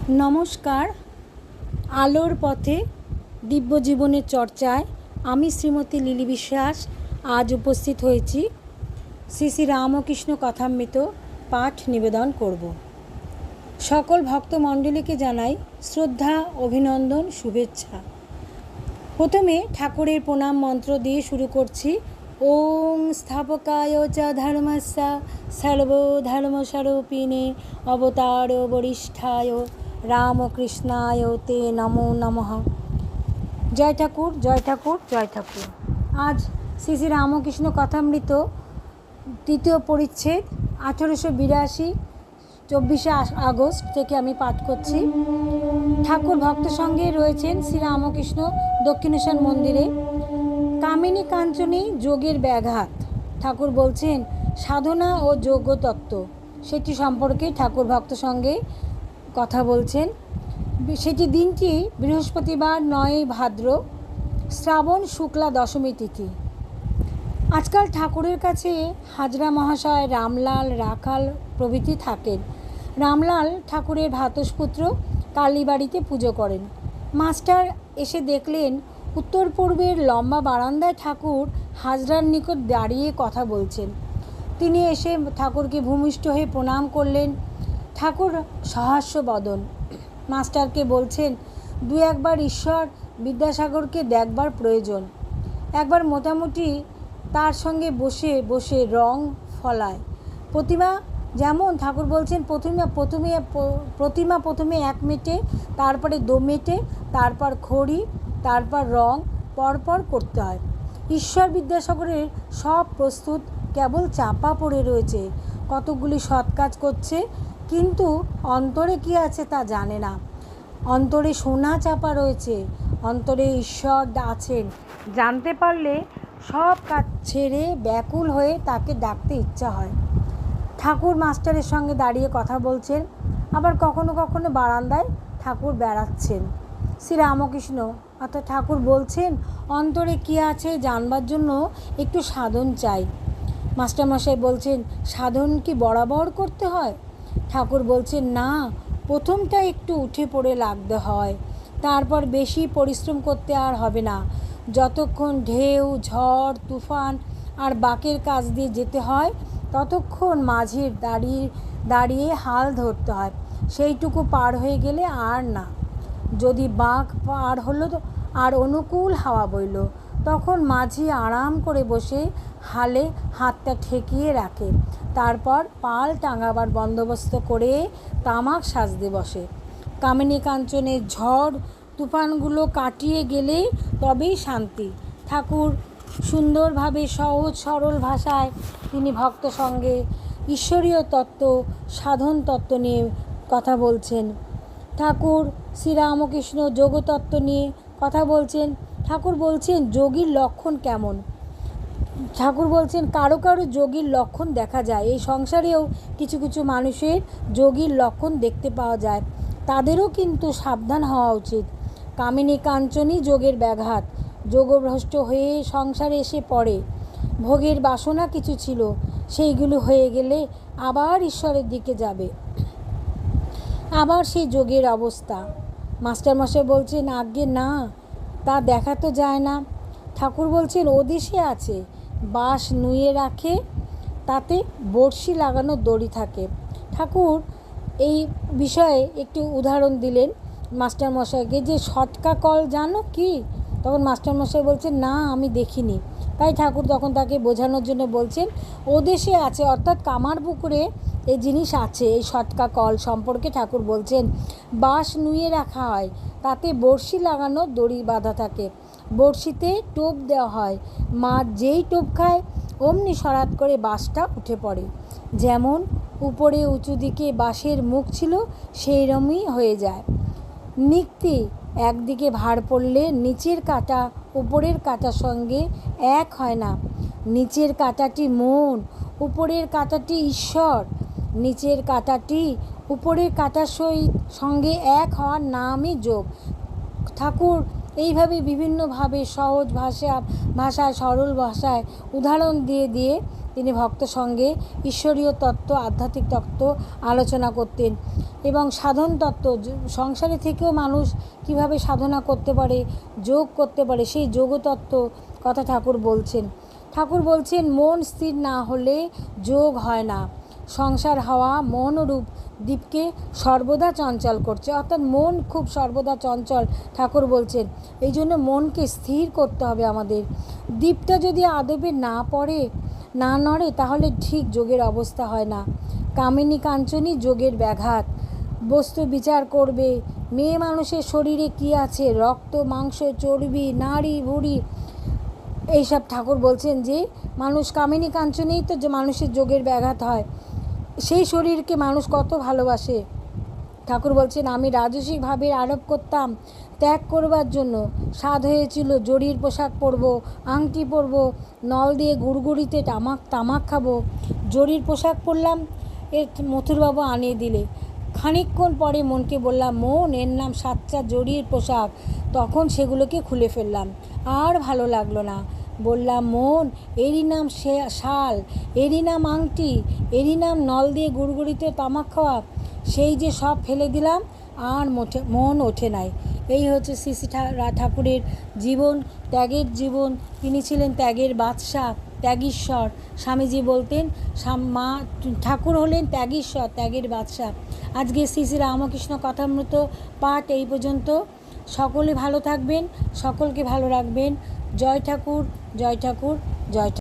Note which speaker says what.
Speaker 1: নমস্কার। আলোর পথে দিব্য জীবনের চর্চায় আমি শ্রীমতী লিলি বিশ্বাস আজ উপস্থিত হয়েছি। শ্রী শ্রী রামকৃষ্ণ কথামৃত পাঠ নিবেদন করব। সকল ভক্তমণ্ডলীকে জানাই শ্রদ্ধা, অভিনন্দন, শুভেচ্ছা। প্রথমে ঠাকুরের প্রণাম মন্ত্র দিয়ে শুরু করছি। ওং স্থাপকায় চ ধর্মস্য সর্বধর্মস্বরূপিণে অবতার বরিষ্ঠায় রামকৃষ্ণায় তে নমো নমঃ। জয় ঠাকুর, জয় ঠাকুর, জয় ঠাকুর। আজ শ্রী শ্রী রামকৃষ্ণ কথামৃত তৃতীয় পরিচ্ছেদ 1882 24শে আগস্ট থেকে আমি পাঠ করছি। ঠাকুর ভক্ত সঙ্গে রয়েছেন শ্রী রামকৃষ্ণ দক্ষিণেশ্বর মন্দিরে। কামিনী কাঞ্চনী যোগের ব্যাঘাত। ঠাকুর বলছেন সাধনা ও যোগতত্ত্ব, সেটি সম্পর্কে ঠাকুর ভক্ত সঙ্গে কথা বলছেন। সেটি দিনটি বৃহস্পতিবার 9 ভাদ্র, শ্রাবণ শুক্লা দশমী তিথি। আজকাল ঠাকুরের কাছে হাজরা মহাশয়, রামলাল, রাখাল প্রভৃতি থাকেন। রামলাল ঠাকুরের ভ্রাতুষ্পুত্র, কালীবাড়িতে পুজো করেন। মাস্টার এসে দেখলেন উত্তর পূর্বের লম্বা বারান্দায় ঠাকুর হাজরার নিকট দাঁড়িয়ে কথা বলছেন। তিনি এসে ঠাকুরকে ভূমিষ্ঠ হয়ে প্রণাম করলেন। ঠাকুর সহাস্য বদন। মাস্টারকে বলছেন, দু একবার ঈশ্বর বিদ্যাসাগরকে দেখবার প্রয়োজন। একবার মোটামুটি তার সঙ্গে বসে বসে রং ফলায়। প্রতিমা যেমন, ঠাকুর বলছেন প্রতিমা প্রথমে এক মেটে, তারপরে দো মেটে, তারপর খড়ি, তারপর রং পরপর করতে হয়। ঈশ্বর বিদ্যাসাগরের সব প্রস্তুত, কেবল চাপা পড়ে রয়েছে। কতকগুলি সৎ কাজ করছে, কিন্তু অন্তরে কি আছে তা জানে না। অন্তরে সোনা চাপা রয়েছে, অন্তরে ঈশ্বর আছেন। জানতে পারলে সব কাজ ছেড়ে ব্যাকুল হয়ে তাকে ডাকতে ইচ্ছা হয়। ঠাকুর মাস্টারের সঙ্গে দাঁড়িয়ে কথা বলছেন, আবার কখনো কখনো বারান্দায় ঠাকুর বেড়াচ্ছেন। শ্রী রামকৃষ্ণ অর্থাৎ ঠাকুর বলছেন অন্তরে কী আছে জানবার জন্য একটু সাধন চাই। মাস্টারমশাই বলছেন, সাধন কি বরাবর করতে হয়? ঠাকুর বলছেন, না, প্রথমটা একটু উঠে পড়ে লাগতে হয়, তারপর বেশি পরিশ্রম করতে আর হবে না। যতক্ষণ ঢেউ, ঝড়, তুফান আর বাঁকের কাছ দিয়ে যেতে হয়, ততক্ষণ মাঝে দাঁড়িয়ে হাল ধরতে হয়। সেইটুকু পার হয়ে গেলে আর না। যদি বাঁক পার হলো আর অনুকূল হাওয়া বইল, তখন মাঝি আরাম করে বসে হালে হাতটা ঠেকিয়ে রাখে। তারপর পাল টাঙাবার বন্দোবস্ত করে তামাক সাজতে বসে। কামিনী কাঞ্চনের ঝড় তুফানগুলো কাটিয়ে গেলে তবেই শান্তি। ঠাকুর সুন্দরভাবে সহজ সরল ভাষায় তিনি ভক্ত সঙ্গে ঈশ্বরীয় তত্ত্ব, সাধন তত্ত্ব নিয়ে কথা বলছেন। ঠাকুর শ্রীরামকৃষ্ণ যোগতত্ত্ব নিয়ে কথা বলছেন। ঠাকুর বলছেন যোগীর লক্ষণ কেমন। ঠাকুর বলছেন কারো কারো যোগীর লক্ষণ দেখা যায়। এই সংসারেও কিছু কিছু মানুষের যোগীর লক্ষণ দেখতে পাওয়া যায়, তাদেরও কিন্তু সাবধান হওয়া উচিত। কামিনী কাঞ্চনী যোগের ব্যাঘাত। যোগভ্রষ্ট হয়ে সংসারে এসে পড়ে। ভোগের বাসনা কিছু ছিল, সেইগুলো হয়ে গেলে আবার ঈশ্বরের দিকে যাবে, আবার সেই যোগের অবস্থা। মাস্টারমশাই বলছেন, আজ্ঞে না, তা দেখা তো যায় না। ঠাকুর বলছেন ও দেশে আছে, বাঁশ নুয়ে রাখে, তাতে বড়শি লাগানো দড়ি থাকে। ঠাকুর এই বিষয়ে একটি উদাহরণ দিলেন মাস্টারমশাইকে, যে সটকা কল জানো কি? তখন মাস্টারমশাই বলছেন, না, আমি দেখিনি। তাই ঠাকুর তখন তাকে বোঝানোর জন্য বলছেন ও দেশে আছে, অর্থাৎ কামারপুকুরে এই জিনিস আছে। এই সটকা কল সম্পর্কে ঠাকুর বলছেন বাঁশ নুয়ে রাখা হয়, তাতে বড়শি লাগানো দড়ি বাঁধা থাকে। বড়শিতে টোপ দেওয়া হয়, মাছ যেই টোপ খায় অমনি সরাত করে বাঁশটা উঠে পড়ে। যেমন উপরে উঁচু দিকে বাঁশের মুখ ছিল, সেইরকমই হয়ে যায়। নিক্তি একদিকে ভার পড়লে নিচের কাঁটা উপরের কাঁটার সঙ্গে এক হয় না। নিচের কাঁটাটি মন, উপরের কাঁটাটি ঈশ্বর। নিচের কাঁটাটি উপরের কাঁটার সঙ্গে এক হওয়ার নামই যোগ। ঠাকুর এইভাবে বিভিন্নভাবে সহজ ভাষায় সরল ভাষায় উদাহরণ দিয়ে দিয়ে তিনি ভক্ত সঙ্গে ঈশ্বরীয় তত্ত্ব, আধ্যাত্মিক তত্ত্ব আলোচনা করতেন। এবং সাধন তত্ত্ব, সংসারে থেকেও মানুষ কিভাবে সাধনা করতে পারে, যোগ করতে পারে, সেই যোগতত্ত্ব কথা ঠাকুর বলছেন। ঠাকুর বলছেন মন স্থির না হলে যোগ হয় না। সংসার হওয়া মনরূপ দ্বীপকে সর্বদা চঞ্চল করছে, অর্থাৎ মন খুব সর্বদা চঞ্চল ঠাকুর বলছেন। এই জন্য মনকে স্থির করতে হবে আমাদের। দ্বীপটা যদি আদবে না নড়ে তাহলে ঠিক যোগের অবস্থা হয় না। কামিনী কাঞ্চনী যোগের ব্যাঘাত। বস্তু বিচার করবে, মেয়ে মানুষের শরীরে কি আছে, রক্ত মাংস চর্বি নাড়ি ভুঁড়ি, এইসব ঠাকুর বলছেন যে মানুষ কামিনী কাঞ্চনেই তো যে মানুষের যোগের ব্যাঘাত হয়। সেই শরীরকে মানুষ কত ভালোবাসে। ঠাকুর বলছেন আমি রাজসিক ভাবের আরোপ করতাম ত্যাগ করবার জন্য। স্বাদ হয়েছিল জরির পোশাক পরবো, আংটি পরবো, নল দিয়ে গুড়গুড়িতে তামাক খাবো। জরির পোশাক পরলাম, এর মথুরবাবু আনিয়ে দিলে। খানিকক্ষণ পরে মনকে বললাম মন এর নাম সাচ্চা জরির পোশাক। তখন সেগুলোকে খুলে ফেললাম, আর ভালো লাগলো না। বললাম মন এরই নাম শাল, এরই নাম আংটি, এরই নাম নল দিয়ে গুড়গুড়িতে তামাক খাওয়া। সেই যে সব ফেলে দিলাম, আর মন ওঠে নাই। এই হচ্ছে শ্রী শ্রী ঠাকুরের জীবন, ত্যাগের জীবন। তিনি ছিলেন ত্যাগের বাদশাহ, ত্যাগীশ্বর। স্বামীজি বলতেন মা ঠাকুর হলেন ত্যাগীশ্বর, ত্যাগের বাদশাহ। আজকে শ্রী শ্রী রামকৃষ্ণ কথামৃত পাঠ এই পর্যন্ত। সকলে ভালো থাকবেন, সকলকে ভালো রাখবেন। জয় ঠাকুর, জয় ঠাকুর, জয় ঠাকুর।